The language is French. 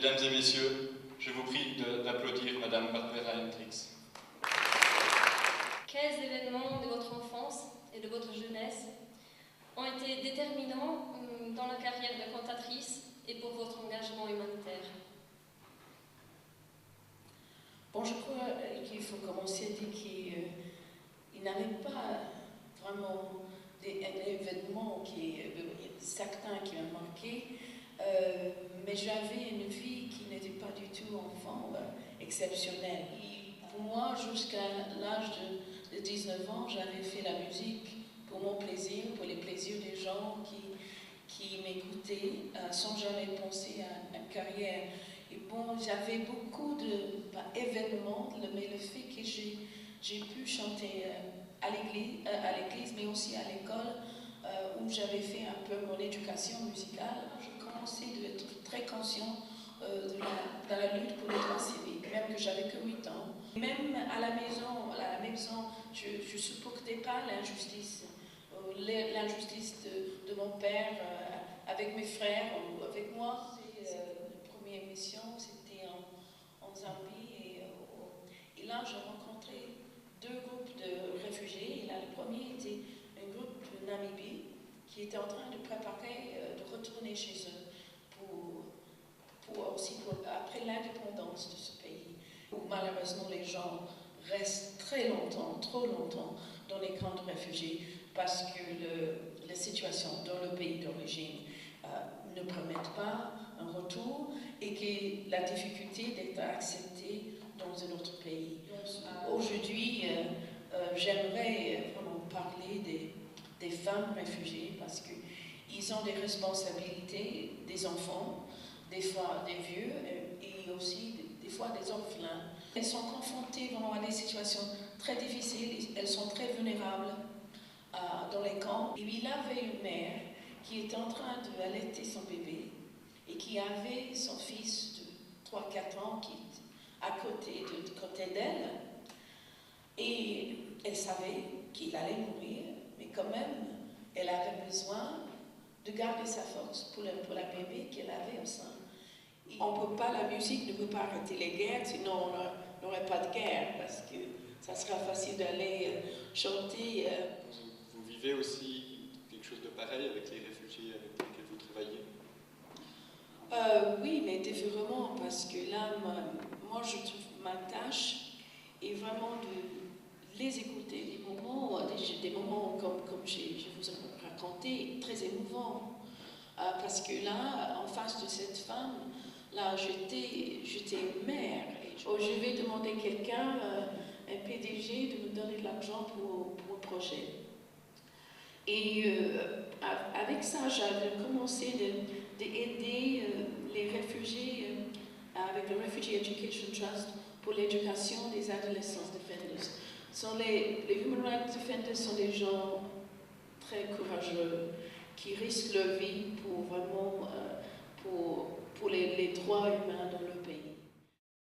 Mesdames et messieurs, je vous prie d'applaudir Madame Barbara Hendricks. Quels événements de votre enfance et de votre jeunesse ont été déterminants dans la carrière de cantatrice et pour votre engagement humanitaire? Bon, je crois qu'il faut commencer à dire qu'il n'avait pas vraiment un événement certain qui m'a marqué, mais j'avais une vie qui n'était pas du tout enfant, exceptionnelle. Et pour moi, jusqu'à l'âge de 19 ans, j'avais fait la musique pour mon plaisir, pour les plaisirs des gens qui m'écoutaient, sans jamais penser à une carrière. Et bon, j'avais beaucoup d'événements, mais le fait que j'ai pu chanter à l'église, mais aussi à l'école, où j'avais fait un peu mon éducation musicale, je commençais à être très conscient dans la lutte pour les droits civiques, même que j'avais que 8 ans. Même à la maison, je ne supportais pas l'injustice. L'injustice de mon père avec mes frères ou avec moi. La première mission, c'était en Zambie. Et là, j'ai rencontré 2 groupes de réfugiés. Et là, le premier était un groupe de Namibie qui était en train de préparer de retourner chez eux après l'indépendance de ce pays, où malheureusement les gens restent très longtemps, trop longtemps, dans les camps de réfugiés parce que la situation dans le pays d'origine ne permet pas un retour et que la difficulté d'être accepté dans un autre pays. Aujourd'hui, j'aimerais vraiment parler des femmes réfugiées parce qu'ils ont des responsabilités, des enfants, des fois des vieux et aussi des fois des orphelins. Elles sont confrontées vraiment à des situations très difficiles, elles sont très vulnérables dans les camps. Et il avait une mère qui était en train d'allaiter son bébé et qui avait son fils de 3-4 ans qui était à côté d'elle. Et elle savait qu'il allait mourir, mais quand même, elle avait besoin de garder sa force pour la bébé qu'elle avait au sein. La musique ne peut pas arrêter les guerres, sinon on n'aurait pas de guerre, parce que ça sera facile d'aller chanter. Vous vivez aussi quelque chose de pareil avec les réfugiés avec lesquels vous travaillez? Oui, mais différemment, parce que là, moi je trouve ma tâche est vraiment de les écouter, des moments comme je vous ai raconté, très émouvants. Parce que là, en face de cette femme, là, j'étais mère. Je vais demander à quelqu'un, un PDG, de me donner de l'argent pour un projet. Et avec ça, j'avais commencé d'aider les réfugiés avec le Refugee Education Trust pour l'éducation des adolescents defenders. Les Human Rights Defenders sont des gens très courageux qui risquent leur vie pour vraiment pour les droits humains dans le pays.